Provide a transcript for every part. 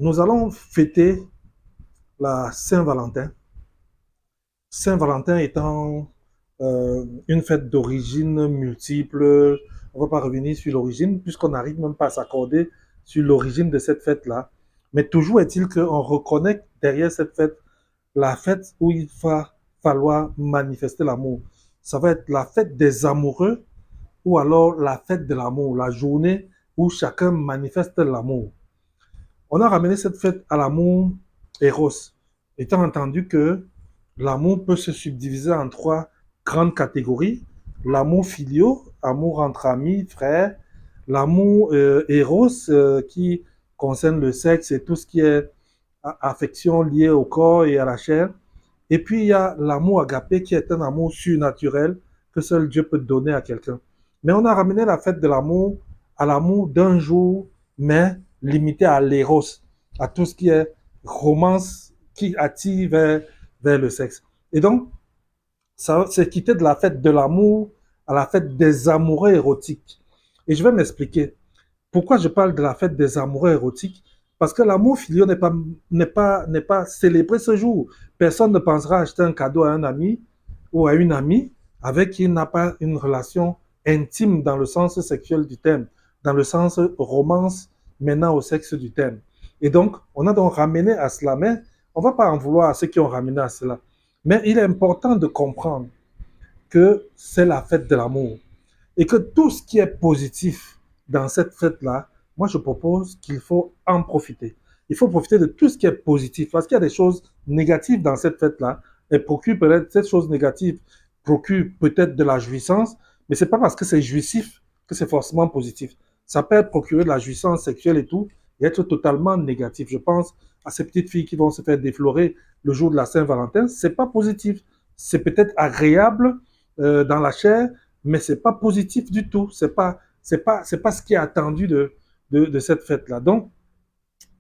Nous allons fêter la Saint-Valentin. Saint-Valentin étant une fête d'origine multiple, on ne va pas revenir sur l'origine, puisqu'on n'arrive même pas à s'accorder sur l'origine de cette fête-là. Mais toujours est-il qu'on reconnaît derrière cette fête la fête où il va falloir manifester l'amour. Ça va être la fête des amoureux ou alors la fête de l'amour, la journée où chacun manifeste l'amour. On a ramené cette fête à l'amour Eros, étant entendu que l'amour peut se subdiviser en trois grandes catégories. L'amour filial, amour entre amis, frères. L'amour Eros, qui concerne le sexe et tout ce qui est affection liée au corps et à la chair. Et puis il y a l'amour agapé, qui est un amour surnaturel que seul Dieu peut donner à quelqu'un. Mais on a ramené la fête de l'amour à l'amour d'un jour, mais limité à l'éros, à tout ce qui est romance qui attire vers le sexe. Et donc, ça c'est quitter de la fête de l'amour à la fête des amoureux érotiques. Et je vais m'expliquer. Pourquoi je parle de la fête des amoureux érotiques? Parce que l'amour filial n'est pas célébré ce jour. Personne ne pensera acheter un cadeau à un ami ou à une amie avec qui il n'a pas une relation intime dans le sens sexuel du terme, dans le sens romance menant au sexe du terme. Et donc, on a donc ramené à cela, mais on ne va pas en vouloir à ceux qui ont ramené à cela. Mais il est important de comprendre que c'est la fête de l'amour et que tout ce qui est positif dans cette fête-là, moi je propose qu'il faut en profiter. Il faut profiter de tout ce qui est positif parce qu'il y a des choses négatives dans cette fête-là et procure peut-être cette chose négative procure peut-être de la jouissance, mais c'est pas parce que c'est jouissif que c'est forcément positif. Ça peut être procurer de la jouissance sexuelle et tout et être totalement négatif. Je pense à ces petites filles qui vont se faire déflorer le jour de la Saint-Valentin, c'est pas positif. C'est peut-être agréable dans la chair, mais c'est pas positif du tout. C'est pas ce qui est attendu de cette fête-là. Donc,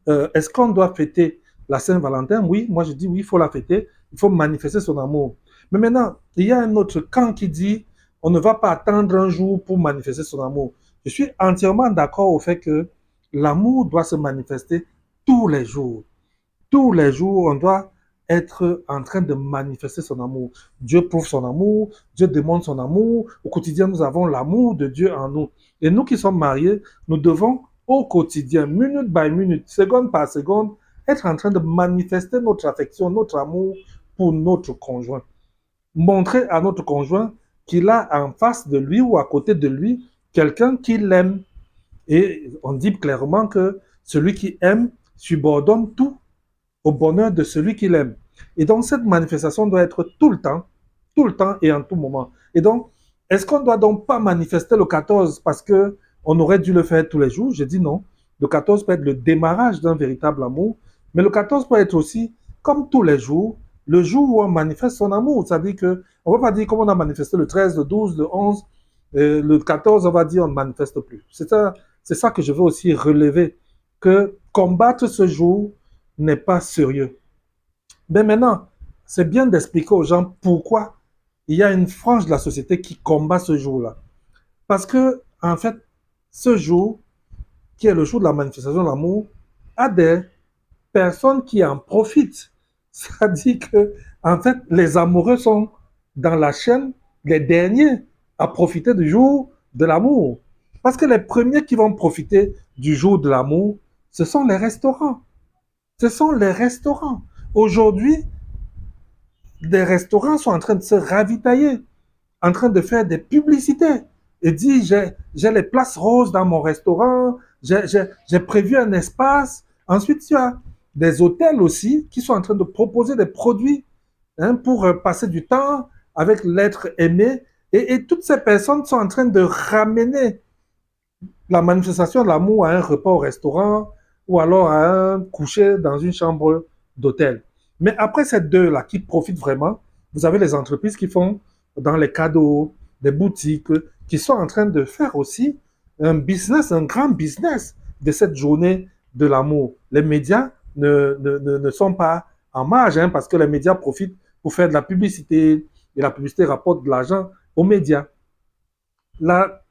est-ce qu'on doit fêter la Saint-Valentin? Oui, moi je dis oui, il faut la fêter, il faut manifester son amour. Mais maintenant, il y a un autre camp qui dit on ne va pas attendre un jour pour manifester son amour. Je suis entièrement d'accord au fait que l'amour doit se manifester tous les jours. Tous les jours, on doit être en train de manifester son amour. Dieu prouve son amour, Dieu demande son amour. Au quotidien, nous avons l'amour de Dieu en nous. Et nous qui sommes mariés, nous devons au quotidien, minute by minute, seconde par seconde, être en train de manifester notre affection, notre amour pour notre conjoint. Montrer à notre conjoint qu'il a en face de lui ou à côté de lui quelqu'un qui l'aime. Et on dit clairement que celui qui aime subordonne tout au bonheur de celui qu'il aime. Et donc, cette manifestation doit être tout le temps et en tout moment. Et donc, est-ce qu'on ne doit donc pas manifester le 14 parce qu'on aurait dû le faire tous les jours? Je dis non. Le 14 peut être le démarrage d'un véritable amour, mais le 14 peut être aussi, comme tous les jours, le jour où on manifeste son amour. C'est-à-dire qu'on ne va pas dire comme on a manifesté le 13, le 12, le 11, le 14, on va dire on ne manifeste plus. C'est ça que je veux aussi relever, que combattre ce jour n'est pas sérieux. Mais maintenant, c'est bien d'expliquer aux gens pourquoi il y a une frange de la société qui combat ce jour-là. Parce que, en fait, ce jour, qui est le jour de la manifestation de l'amour, a des personnes qui en profitent. C'est-à-dire que, en fait, les amoureux sont dans la chaîne les derniers à profiter du jour de l'amour. Parce que les premiers qui vont profiter du jour de l'amour, ce sont les restaurants. Ce sont les restaurants. Aujourd'hui, des restaurants sont en train de se ravitailler, en train de faire des publicités et dire j'ai les places roses dans mon restaurant, j'ai prévu un espace. Ensuite, tu as des hôtels aussi qui sont en train de proposer des produits pour passer du temps avec l'être aimé. Et toutes ces personnes sont en train de ramener la manifestation de l'amour à un repas au restaurant ou alors à un coucher dans une chambre d'hôtel. Mais après ces deux-là qui profitent vraiment, vous avez les entreprises qui font dans les cadeaux, des boutiques, qui sont en train de faire aussi un business, un grand business de cette journée de l'amour. Les médias ne sont pas en marge parce que les médias profitent pour faire de la publicité et la publicité rapporte de l'argent aux médias. La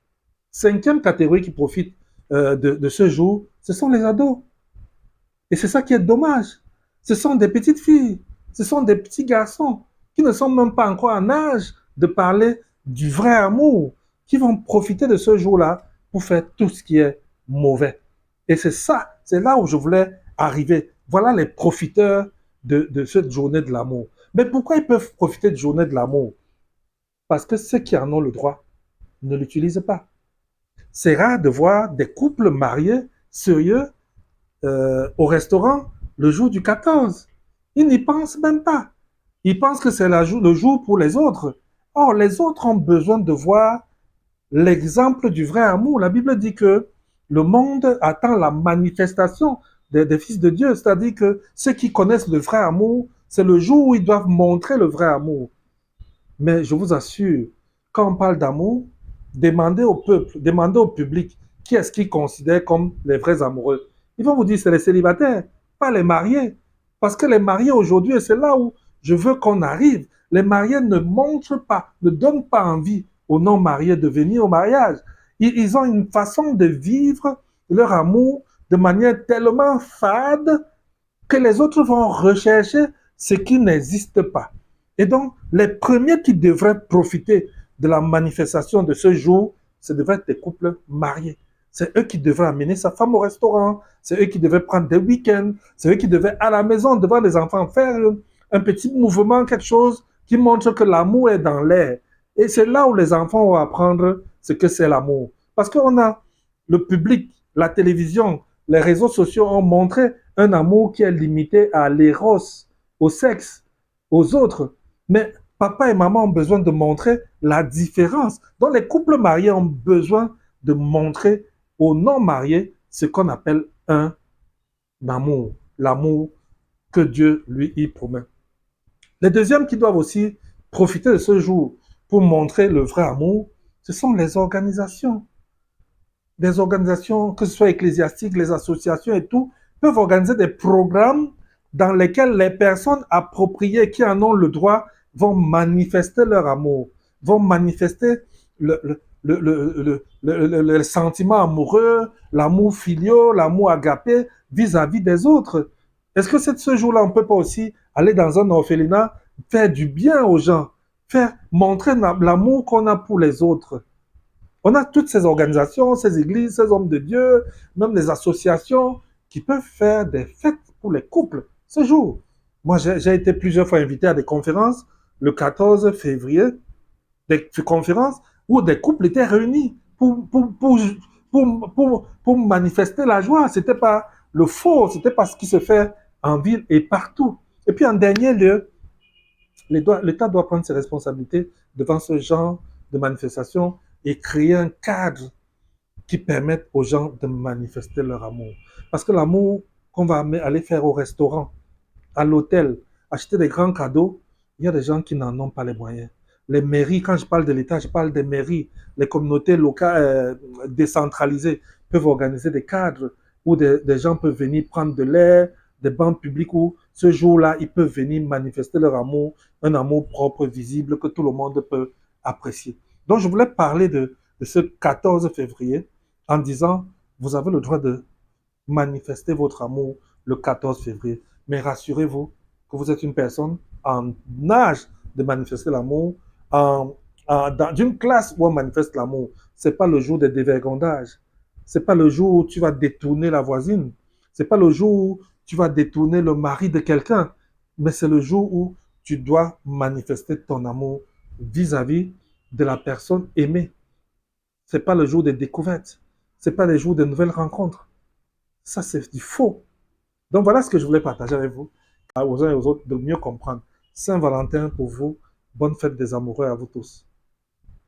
cinquième catégorie qui profite de ce jour, ce sont les ados. Et c'est ça qui est dommage. Ce sont des petites filles, ce sont des petits garçons qui ne sont même pas encore en âge de parler du vrai amour, qui vont profiter de ce jour-là pour faire tout ce qui est mauvais. Et c'est ça, c'est là où je voulais arriver. Voilà les profiteurs de cette journée de l'amour. Mais pourquoi ils peuvent profiter de journée de l'amour? Parce que ceux qui en ont le droit ne l'utilisent pas. C'est rare de voir des couples mariés sérieux au restaurant le jour du 14. Ils n'y pensent même pas. Ils pensent que c'est le jour pour les autres. Or, les autres ont besoin de voir l'exemple du vrai amour. La Bible dit que le monde attend la manifestation des fils de Dieu. C'est-à-dire que ceux qui connaissent le vrai amour, c'est le jour où ils doivent montrer le vrai amour. Mais je vous assure, quand on parle d'amour, demandez au peuple, demandez au public qui est-ce qu'ils considèrent comme les vrais amoureux. Ils vont vous dire c'est les célibataires, pas les mariés. Parce que les mariés aujourd'hui, et c'est là où je veux qu'on arrive, les mariés ne montrent pas, ne donnent pas envie aux non-mariés de venir au mariage. Ils ont une façon de vivre leur amour de manière tellement fade que les autres vont rechercher ce qui n'existe pas. Et donc, les premiers qui devraient profiter de la manifestation de ce jour, ce devraient être des couples mariés. C'est eux qui devraient amener sa femme au restaurant, c'est eux qui devaient prendre des week-ends, c'est eux qui devaient à la maison devant les enfants faire un petit mouvement, quelque chose qui montre que l'amour est dans l'air. Et c'est là où les enfants vont apprendre ce que c'est l'amour. Parce qu'on a le public, la télévision, les réseaux sociaux ont montré un amour qui est limité à l'éros, au sexe, aux autres. Mais papa et maman ont besoin de montrer la différence. Donc les couples mariés ont besoin de montrer aux non-mariés ce qu'on appelle un amour, l'amour que Dieu lui y promet. Les deuxièmes qui doivent aussi profiter de ce jour pour montrer le vrai amour, ce sont les organisations. Des organisations, que ce soit ecclésiastiques, les associations et tout, peuvent organiser des programmes dans lesquels les personnes appropriées qui en ont le droit vont manifester leur amour, vont manifester le sentiment amoureux, l'amour filial, l'amour agapé vis-à-vis des autres. Est-ce que ce jour-là, on ne peut pas aussi aller dans un orphelinat, faire du bien aux gens, faire montrer l'amour qu'on a pour les autres? On a toutes ces organisations, ces églises, ces hommes de Dieu, même les associations qui peuvent faire des fêtes pour les couples ce jour. Moi, j'ai été plusieurs fois invité à des conférences le 14 février, des conférences où des couples étaient réunis pour manifester la joie. Ce n'était pas le faux, ce n'était pas ce qui se fait en ville et partout. Et puis en dernier lieu, l'État doit prendre ses responsabilités devant ce genre de manifestation et créer un cadre qui permette aux gens de manifester leur amour. Parce que l'amour qu'on va aller faire au restaurant, à l'hôtel, acheter des grands cadeaux, il y a des gens qui n'en ont pas les moyens. Les mairies, quand je parle de l'État, je parle des mairies, les communautés locales décentralisées peuvent organiser des cadres où des gens peuvent venir prendre de l'air, des bancs publics où ce jour-là, ils peuvent venir manifester leur amour, un amour propre, visible, que tout le monde peut apprécier. Donc, je voulais parler de ce 14 février en disant, vous avez le droit de manifester votre amour le 14 février. Mais rassurez-vous que vous êtes une personne en âge de manifester l'amour, dans une classe où on manifeste l'amour. Ce n'est pas le jour des dévergondage. Ce n'est pas le jour où tu vas détourner la voisine. Ce n'est pas le jour où tu vas détourner le mari de quelqu'un. Mais c'est le jour où tu dois manifester ton amour vis-à-vis de la personne aimée. Ce n'est pas le jour des découvertes. Ce n'est pas le jour des nouvelles rencontres. Ça, c'est du faux. Donc voilà ce que je voulais partager avec vous, aux uns et aux autres, de mieux comprendre. Saint-Valentin pour vous, bonne fête des amoureux à vous tous.